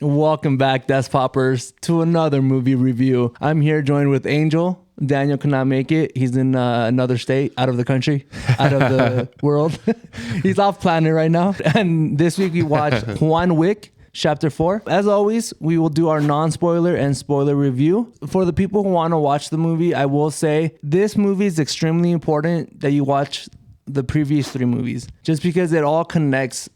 Welcome back, Desk Poppers, to another movie review. I'm here joined with Angel. Daniel cannot make it. He's in another state, out of the country, out of the world. He's off planet right now. And this week we watched John Wick, Chapter 4. As always, we will do our non-spoiler and spoiler review. For the people who want to watch the movie, I will say this movie is extremely important that you watch the previous three movies, just because it all connects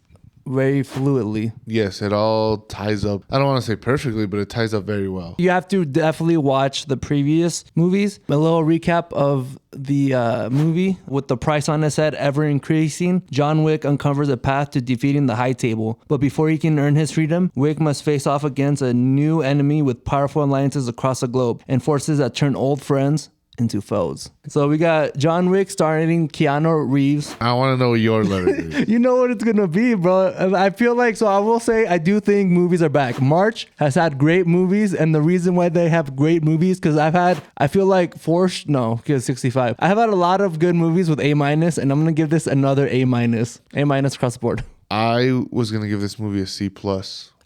very fluidly. Yes, it all ties up. I don't want to say perfectly, but it ties up very well. You have to definitely watch the previous movies. A little recap of the movie. With the price on his head ever increasing, John Wick uncovers a path to defeating the High Table. But before he can earn his freedom, Wick must face off against a new enemy with powerful alliances across the globe and forces that turn old friends into foes. So we got John Wick starring Keanu Reeves. I want to know your letter grade. You know what it's gonna be, bro. I feel like, so I will say, I do think movies are back. March has had great movies, and the reason why they have great movies, because I feel like because 65. I have had a lot of good movies with A-, and I'm gonna give this another A-. A- across the board. I was going to give this movie a C+.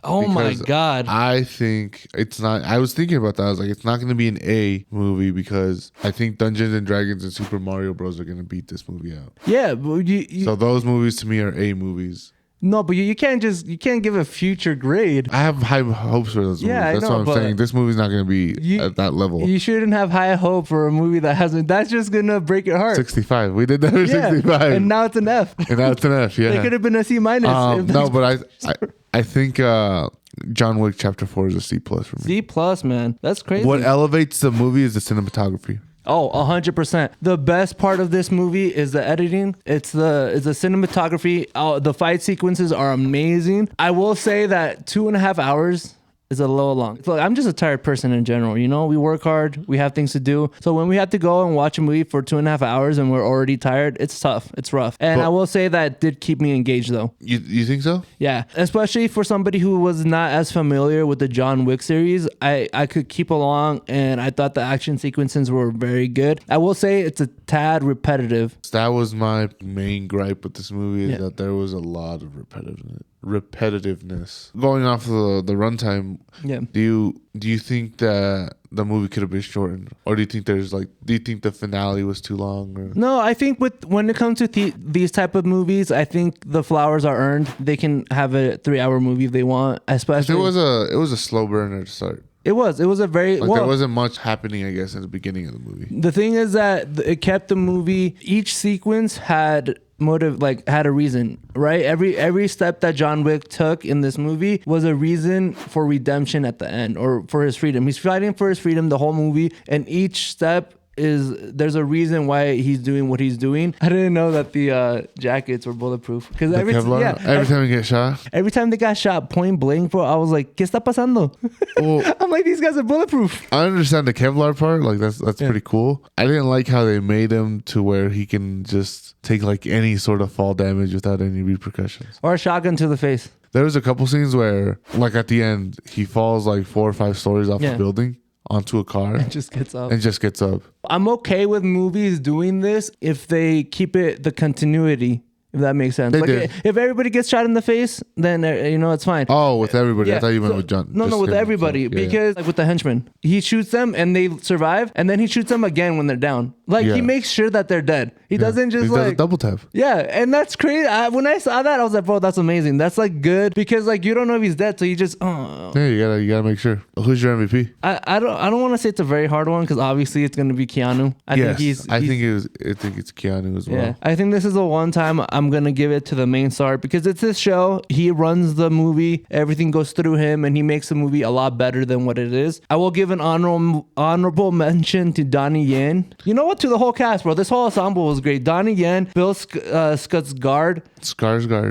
Oh my God. I think it's not. I was thinking about that. I was like, it's not going to be an A movie because I think Dungeons and Dragons and Super Mario Bros. Are going to beat this movie out. Yeah. But so those movies to me are A movies. No, but you can't give a future grade. I have high hopes for those movies. That's what I'm saying. This movie's not going to be at that level. You shouldn't have high hope for a movie that hasn't. That's just going to break your heart. 65. We did that for 65. And now it's an F. And now it's an F, yeah. It could have been a C-. No, but I think John Wick Chapter 4 is a C+ for me. C+, man. That's crazy. What elevates the movie is the cinematography. Oh, 100%. The best part of this movie is the editing. It's the cinematography. The fight sequences are amazing. I will say that 2.5 hours is a little long. Look, I'm just a tired person in general. You know, we work hard. We have things to do. So when we have to go and watch a movie for 2.5 hours and we're already tired, it's tough. It's rough. And I will say that did keep me engaged though. You think so? Yeah. Especially for somebody who was not as familiar with the John Wick series, I could keep along, and I thought the action sequences were very good. I will say it's a tad repetitive. That was my main gripe with this movie, is that there was a lot of repetitiveness. Going off the runtime, do you think that the movie could have been shortened, or do you think the finale was too long? Or? No, I think when it comes to these type of movies, I think the flowers are earned. They can have a 3-hour movie if they want. Especially it was a slow burner to start. It was a very there wasn't much happening, I guess, at the beginning of the movie. The thing is that it kept the movie. Each sequence had motive, had a reason, right? Every step that John Wick took in this movie was a reason for redemption at the end, or for his freedom. He's fighting for his freedom the whole movie, and each step there's a reason why he's doing what he's doing. I didn't know that the jackets were bulletproof, because every time they got shot point blank, bro, I was like, ¿Qué está pasando? Well, I'm like, these guys are bulletproof. I understand the Kevlar part, that's pretty cool. I didn't like how they made him to where he can just take any sort of fall damage without any repercussions, or a shotgun to the face. There was a couple scenes where, at the end, he falls 4 or 5 stories off the building onto a car and just gets up. I'm okay with movies doing this if they keep the continuity, if that makes sense. If everybody gets shot in the face, then it's fine. Oh, with everybody. I thought you meant with John. No, with everybody. Because with the henchmen, he shoots them and they survive, and then he shoots them again when they're down. He makes sure that they're dead. He doesn't just does a double tap. Yeah, and that's crazy. When I saw that, I was like, bro, that's amazing. That's good, because you don't know if he's dead, so you just yeah, you gotta make sure. Who's your MVP? I don't want to say it's a very hard one, because obviously it's gonna be Keanu. I think it's Keanu as well. Yeah, I think this is the one time I'm gonna give it to the main star, because it's his show. He runs the movie. Everything goes through him, and he makes the movie a lot better than what it is. I will give an honorable mention to Donnie Yen. You know what? To the whole cast, bro. This whole ensemble was great. Donnie Yen, Bill Skarsgård,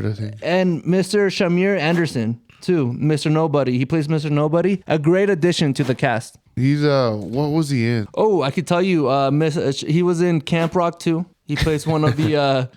I think, and Mr. Shamir Anderson too. Mr. Nobody. He plays Mr. Nobody. A great addition to the cast. He's what was he in? Oh, I could tell you. He was in Camp Rock 2. He plays one of the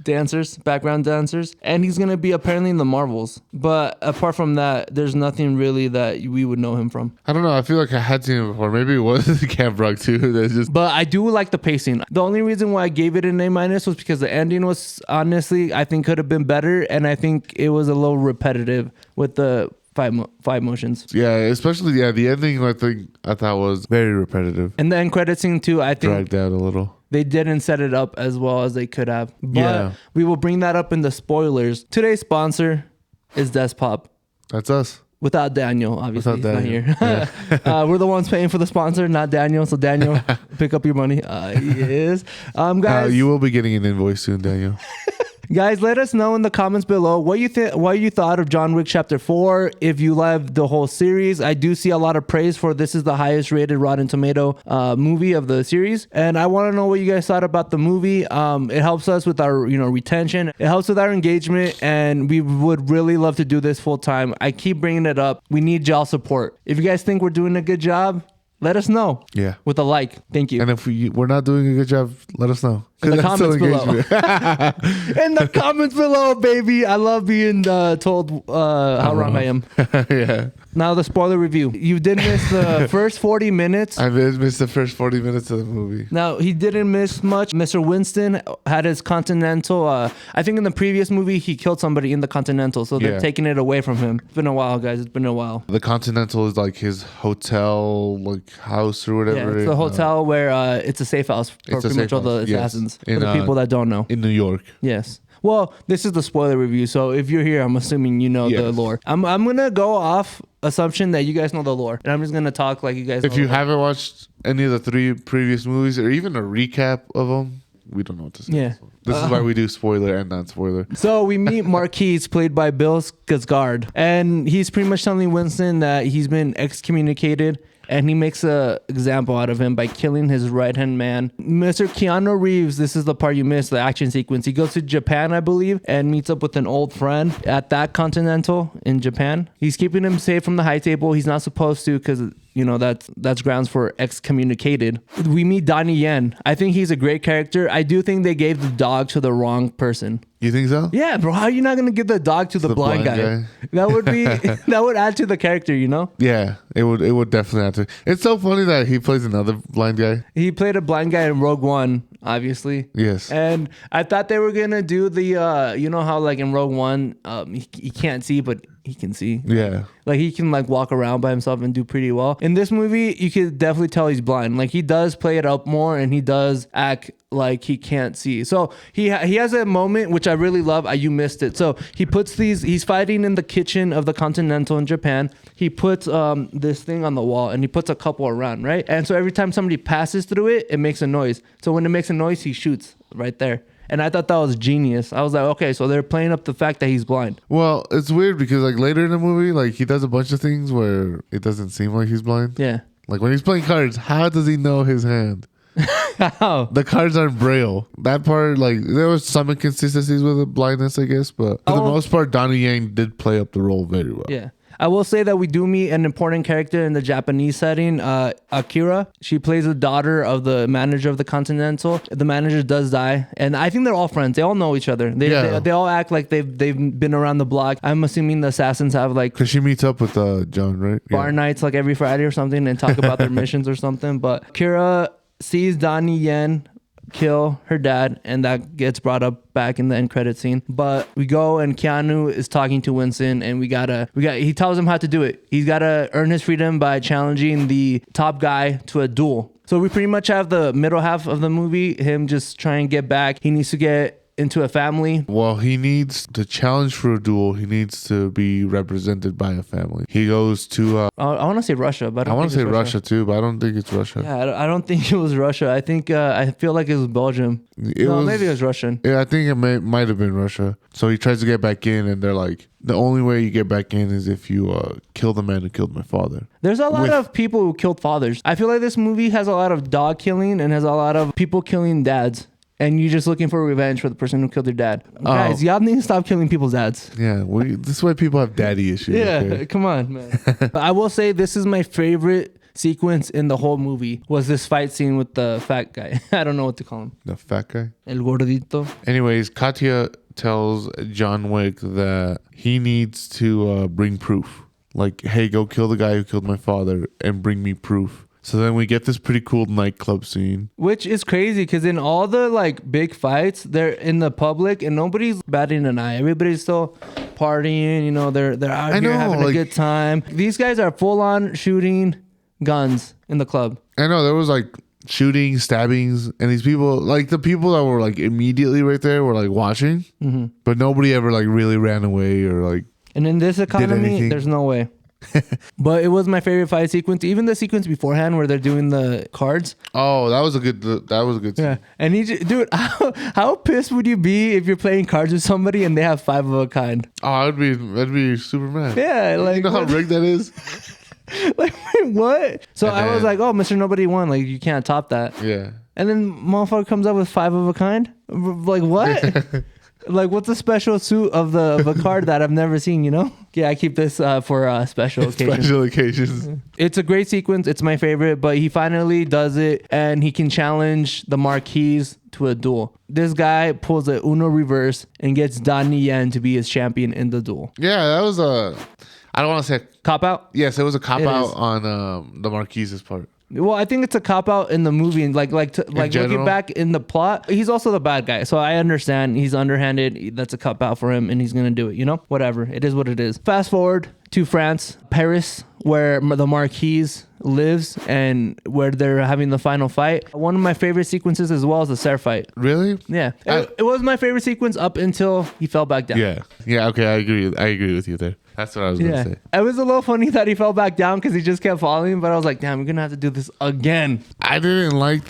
background dancers, and he's gonna be apparently in the Marvels. But apart from that, there's nothing really that we would know him from. I don't know. I feel like I had seen him before. Maybe it was Camp Rock too. But I do like the pacing. The only reason why I gave it an A- was because the ending was, honestly, I think could have been better, and I think it was a little repetitive with the five motions. Yeah, especially the ending. I thought was very repetitive. And the end credit scene too. I think Dragged out a little. they didn't set it up as well as they could have. But we will bring that up in the spoilers. Today's sponsor is Despop. That's us. Without Daniel, obviously. Without He's Daniel. not here. We're the ones paying for the sponsor, not Daniel. So Daniel, pick up your money. He is. Guys, you will be getting an invoice soon, Daniel. Guys, let us know in the comments below what you thought of John Wick Chapter 4. If you loved the whole series, I do see a lot of praise for this is the highest rated Rotten Tomato movie of the series, and I want to know what you guys thought about the movie. It helps us with our retention. It helps with our engagement, and we would really love to do this full time. I keep bringing it up. We need y'all support. If you guys think we're doing a good job, let us know. Yeah. With a like. Thank you. And if we're not doing a good job, let us know. In the comments below. In the comments below, baby. I love being told how wrong I am. Yeah. Now the spoiler review. You did miss the first 40 minutes. I did miss the first 40 minutes of the movie. Now, he didn't miss much. Mr. Winston had his Continental. I think in the previous movie, he killed somebody in the Continental. So they're taking it away from him. It's been a while, guys. It's been a while. The Continental is like his hotel, like house or whatever. Yeah, it's the hotel where it's a safe house for pretty much all the assassins. For the people that don't know. In New York. Yes. Well, this is the spoiler review, so if you're here, I'm assuming you know the lore. I'm gonna go off assumption that you guys know the lore, and I'm just gonna talk like you guys. If you haven't watched any of the 3 previous movies, or even a recap of them, we don't know what to say. Yeah. This is why we do spoiler and non-spoiler. So we meet Marquise, played by Bill Skarsgård, and he's pretty much telling Winston that he's been excommunicated. And he makes a example out of him by killing his right-hand man. Mr. Keanu Reeves, this is the part you missed, the action sequence. He goes to Japan, I believe, and meets up with an old friend at that Continental in Japan. He's keeping him safe from the high table. He's not supposed to because, that's grounds for excommunicated. We meet Donnie Yen. I think he's a great character. I do think they gave the dog to the wrong person. You think so? Yeah, bro. How are you not gonna give the dog to the blind guy? That would be that would add to the character, Yeah, it would definitely add to. It's so funny that he plays another blind guy. He played a blind guy in Rogue One, obviously. Yes. And I thought they were gonna do the how like in Rogue One, he can't see but he can see. Yeah. Like he can like walk around by himself and do pretty well. In this movie, you could definitely tell he's blind. Like he does play it up more and he does act like he can't see. So he has a moment which I really love. You missed it. So he puts he's fighting in the kitchen of the Continental in Japan. He puts this thing on the wall and he puts a couple around, right? And so every time somebody passes through it, it makes a noise. So when it makes a noise, he shoots right there. And I thought that was genius. I was like, okay, so they're playing up the fact that he's blind. Well, it's weird because like later in the movie, like he does a bunch of things where it doesn't seem like he's blind. Yeah. Like when he's playing cards, how does he know his hand? How? The cards aren't braille. That part, like there was some inconsistencies with the blindness, I guess, but for the most part, Donnie Yen did play up the role very well. Yeah. I will say that we do meet an important character in the Japanese setting, Akira. She plays the daughter of the manager of the Continental. The manager does die, and I think they're all friends. They all know each other. They all act like they've been around the block. I'm assuming the assassins have like because she meets up with John, right? Bar nights like every Friday or something and talk about their missions or something. But Akira sees Donnie Yen kill her dad, and that gets brought up back in the end credit scene. But we go and Keanu is talking to Winston, and he tells him how to do it. He's gotta earn his freedom by challenging the top guy to a duel. So we pretty much have the middle half of the movie, him just trying to get back. He needs to get into a family. Well, he needs to challenge for a duel. He needs to be represented by a family. He goes to I want to say Russia, but I want to say Russia too, but I don't think it's Russia. Yeah, I don't think it was Russia. I think I feel like it was Belgium. Maybe it was Russian. Yeah, I think it might have been Russia. So he tries to get back in, and they're like, the only way you get back in is if you kill the man who killed my father. There's a lot of people who killed fathers. I feel like this movie has a lot of dog killing and has a lot of people killing dads. And you're just looking for revenge for the person who killed their dad. Guys, y'all need to stop killing people's dads. Yeah, this is why people have daddy issues. Yeah, okay? Come on, man. But I will say this is my favorite sequence in the whole movie was this fight scene with the fat guy. I don't know what to call him. The fat guy? El gordito. Anyways, Katya tells John Wick that he needs to bring proof. Like, hey, go kill the guy who killed my father and bring me proof. So then we get this pretty cool nightclub scene. Which is crazy because in all the like big fights, they're in the public and nobody's batting an eye. Everybody's still partying. You know, they're out I here know, having a like- good time. These guys are full on shooting guns in the club. I know there was like shooting, stabbings, and these people, like the people that were like immediately right there were like watching, but nobody ever like really ran away or like. And in this economy, anything. there's no way. But it was my favorite fight sequence. Even the sequence beforehand where they're doing the cards. Oh, that was a good scene. Yeah. And dude, how pissed would you be if you're playing cards with somebody and they have 5 of a kind? Oh, I'd be super mad. Yeah, like you know how what? rigged that is. Like wait, what? So And I was then- like, oh, Mr. Nobody won. Like you can't top that. Yeah. And then motherfucker comes up with 5 of a kind. Like what? Like what's the special suit of a card that I've never seen? You know? Yeah, I keep this for special occasions. Special occasions. It's a great sequence. It's my favorite. But he finally does it, and he can challenge the Marquis to a duel. This guy pulls a Uno reverse and gets Donnie Yen to be his champion in the duel. Yeah, that was I don't want to say. Cop out? Yes, it was a cop It out is. on the Marquise's part. Well, I think it's a cop out in the movie, and like looking general? back in the plot, he's also the bad guy. So I understand he's underhanded. That's a cop out for him, and he's gonna do it. You know, whatever. It is what it is. Fast forward to France, Paris, where the Marquise lives and where they're having the final fight. One of my favorite sequences as well is the Serre fight. Really? Yeah, it was my favorite sequence up until he fell back down. Yeah. Yeah. Okay, I agree with you there. That's what I was Yeah, gonna say. it was a little funny that he fell back down because he just kept falling. But I was like, damn, we're gonna have to do this again. I didn't like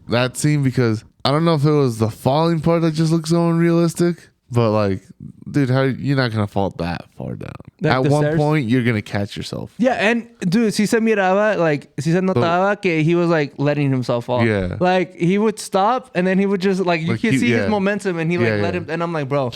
that scene because I don't know if it was the falling part that just looked so unrealistic, but like, dude, how you're not gonna fall that far down? Like At the one stairs? point, you're gonna catch yourself. Yeah, and dude, si se miraba, like, si se notaba que he was like letting himself fall. Yeah. Like, he would stop and then he would just, like, you Like, can he- see his yeah. momentum and he, like, Yeah, let yeah. him, and I'm like, bro,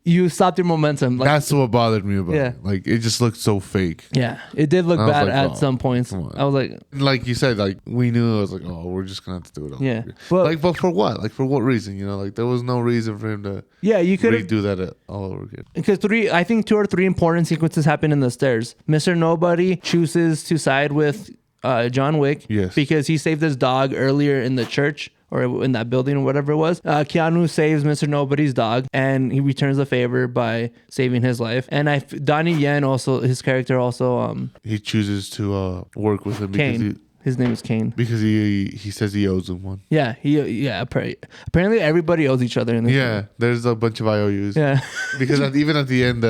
you stopped your momentum. Like, That's what bothered me about Yeah. it. Like, it just looked so fake. yeah, it did look I was bad like, at oh, some points. come on. I was like, Like you said, like we knew it was like, oh, we're just gonna have to do it all. Yeah. over again. Well- but for what? Like for what reason? You know, like there was no reason for him to yeah, you could have, redo that all over again. because I think 2 or 3 important sequences happen in the stairs. Mr. Nobody chooses to side with John Wick. Yes. Because he saved his dog earlier in the church or in that building or whatever it was. Keanu saves Mr. Nobody's dog and he returns the favor by saving his life. And Donnie Yen also, his character also, He chooses to work with him Kane. His name is Kane. because he says he owes him one. Yeah, apparently everybody owes each other in this. Yeah, there's a bunch of IOUs. Yeah. Because even at the end,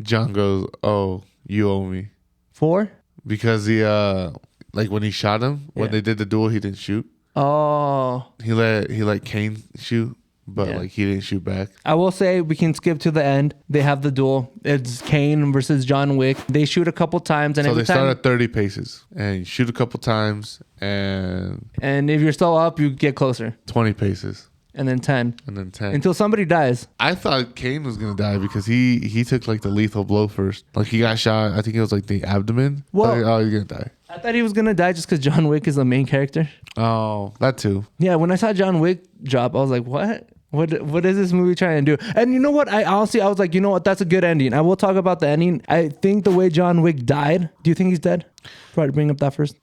John goes, "Oh, you owe me," 4? because he like when he shot him when Yeah. they did the duel, he didn't shoot. Oh. He let Kane shoot, but Yeah. like he didn't shoot back. I will say we can skip to the end. They have the duel. It's Kane versus John Wick. They shoot a couple times, and So every they start time, at 30 paces and you shoot a couple times and and if you're still up, you get closer, 20 paces and then 10 and then 10. until somebody dies. I thought Kane was gonna die because he took like the lethal blow first. Like he got shot. I think it was like the abdomen. Well- Like, oh, he's gonna die. I thought he was gonna die just because John Wick is the main character. Oh, that too. Yeah, when I saw John Wick drop, I was like, what? What is this movie trying to do? And you know what? I was like, you know what? That's a good ending. I will talk about the ending. I think the way John Wick died. Do you think he's dead? Try to bring up that first.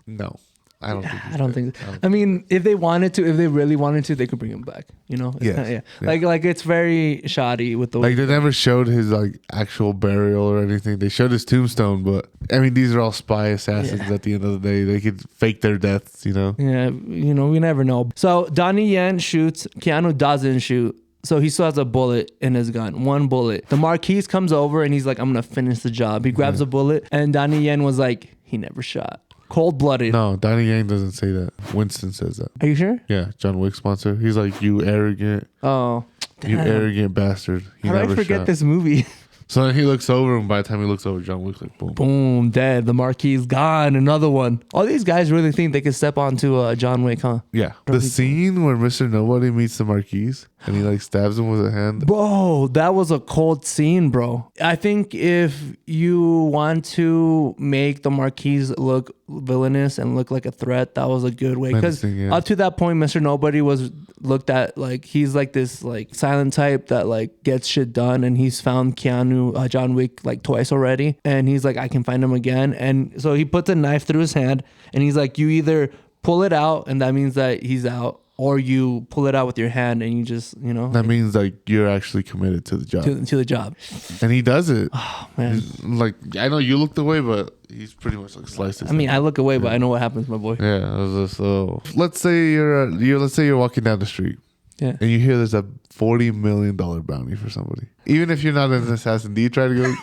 No, I don't think. I don't think. I mean, if they wanted to, if they really wanted to, they could bring him back. You know? It's Yes. kinda- Yeah. Like it's very shoddy with the Like they never showed his like actual burial or anything. They showed his tombstone, but I mean these are all spy assassins. Yeah. At the end of the day, they could fake their deaths. You know. Yeah, you know, we never know. So Donnie Yen shoots. Keanu doesn't shoot. So he still has a bullet in his gun. 1 bullet. The Marquis comes over and he's like, I'm going to finish the job. He grabs a bullet and Donnie Yen was like, he never shot. Cold-blooded. No, Donnie Yang doesn't say that. Winston says that. Are you sure? Yeah, John Wick sponsor. He's like, you arrogant, Oh. you Damn. arrogant bastard. He How did I never forget shot. this movie? So then he looks over, and by the time he looks over, John Wick's like, boom. Boom, dead. The Marquis gone. Another one. All these guys really think they could step onto John Wick, huh? Yeah. The scene where Mr. Nobody meets the Marquis and he like stabs him with a hand. Bro, that was a cold scene, bro. I think if you want to make the Marquis look villainous and look like a threat, that was a good way. Because Menacing, yeah. up to that point, Mr. Nobody was looked at like he's like this like silent type that like gets shit done, and he's found Keanu, John Wick like twice already, and he's like, I can find him again. And so he puts a knife through his hand, and he's like, you either pull it out, and that means that he's out, or you pull it out with your hand and you just, That means like you're actually committed to the job. to the job. And he does it. Oh man. Like, I know you looked away, but he's pretty much like slices. I mean, I look away, but I know what happens, my boy. Yeah. So let's say you're walking down the street. Yeah. And you hear there's a $40 million bounty for somebody. Even if you're not an assassin, do you try to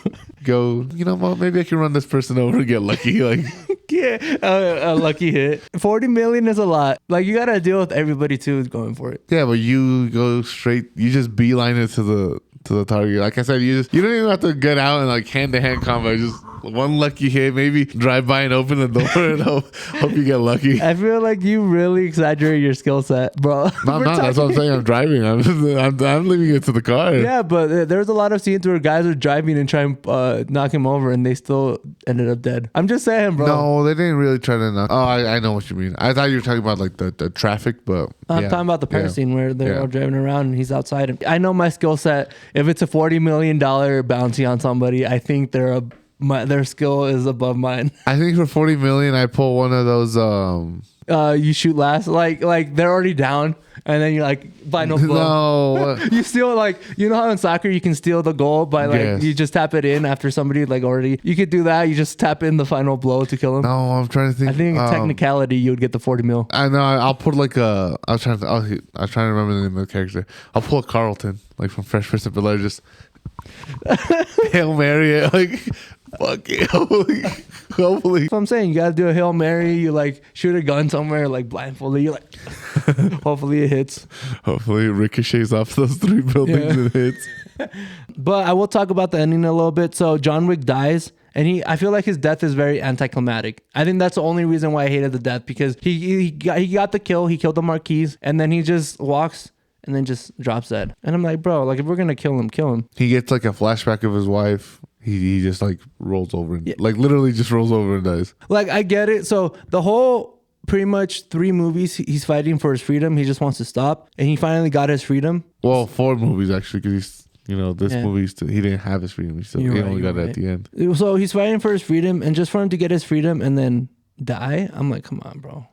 go, well, maybe I can run this person over and get lucky? Like, Yeah, a lucky hit. 40 million is a lot. Like, you gotta deal with everybody too who's going for it. yeah, but you go straight, you just beeline it to the target. Like I said, you don't even have to get out and like hand-to-hand combat. Just one lucky hit, maybe drive by and open the door and hope you get lucky. I feel like you really exaggerate your skill set, bro. No, I'm not. That's what I'm saying. I'm driving. I'm leaving it to the car. Yeah, but there's a lot of scenes where guys are driving and try and knock him over, and they still ended up dead. I'm just saying, bro. No, they didn't really try to knock. Oh, I know what you mean. I thought you were talking about like the traffic, but I'm talking about the park scene where they're all driving around and he's outside. I know my skill set. If it's a $40 million bounty on somebody, I think their skill is above mine. I think for 40 million, I pull one of those. You shoot last, like they're already down, and then you're like final blow. No, You steal, like, how in soccer you can steal the goal by like Yes. you just tap it in after somebody like already. You could do that. You just tap in the final blow to kill him. no, I'm trying to think. I think technicality you would get the 40 mil. I know. I'll put like a. I'm trying to remember the name of the character. I'll pull a Carlton, like from Fresh Prince of Bel-Air, just Hail Mary it, like fuck it. Hopefully. That's what I'm saying. You gotta do a Hail Mary. You like shoot a gun somewhere, like blindfolded. You like, hopefully it hits. Hopefully it ricochets off those 3 buildings and hits. But I will talk about the ending a little bit. So John Wick dies. And I feel like his death is very anticlimactic. I think that's the only reason why I hated the death, because he got the kill. He killed the Marquise, and then he just walks and then just drops dead. And I'm like, bro, like if we're gonna kill him, kill him. He gets like a flashback of his wife. He just like rolls over and like literally just rolls over and dies. Like, I get it. So the whole pretty much 3 movies, he's fighting for his freedom. He just wants to stop, and he finally got his freedom. Well, 4 movies actually, because he's. This movie, he didn't have his freedom. He only got it at the end. So he's fighting for his freedom, and just for him to get his freedom and then die, I'm like, come on, bro.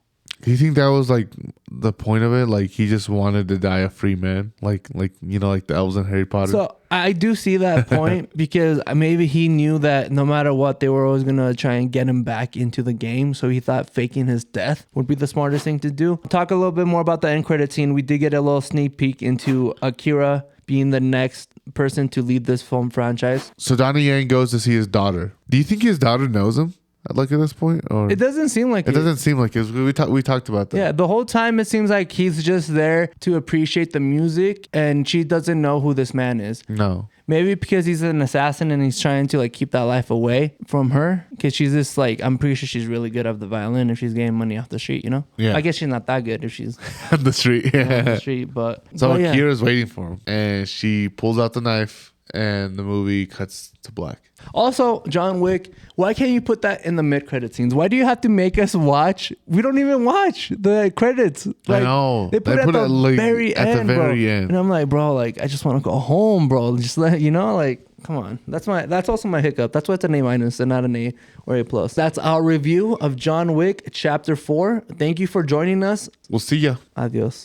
Do you think that was like the point of it? Like he just wanted to die a free man, like the elves in Harry Potter. So I do see that point, because maybe he knew that no matter what, they were always gonna try and get him back into the game. So he thought faking his death would be the smartest thing to do. Talk a little bit more about the end credit scene. We did get a little sneak peek into Akira being the next person to lead this film franchise. So Donnie Yen goes to see his daughter. Do you think his daughter knows him? Like at this point, or It doesn't seem like it doesn't seem like it. We talked about that. Yeah, the whole time it seems like he's just there to appreciate the music, and she doesn't know who this man is. No. Maybe because he's an assassin and he's trying to like keep that life away from her, because she's just like, I'm pretty sure she's really good at the violin if she's getting money off the street, Yeah. I guess she's not that good if she's On the street. Yeah. on the street, but So but yeah. Akira's waiting for him, and she pulls out the knife, and the movie cuts to black. Also, John Wick, why can't you put that in the mid-credit scenes? Why do you have to make us watch? We don't even watch the credits. I know. They put it at the like, very at end, the very bro. end. And I'm like, bro, like I just want to go home, bro. Just let like, come on. That's also my hiccup. That's why it's an A- and not an A or A+. That's our review of John Wick Chapter 4. Thank you for joining us. We'll see ya. Adios.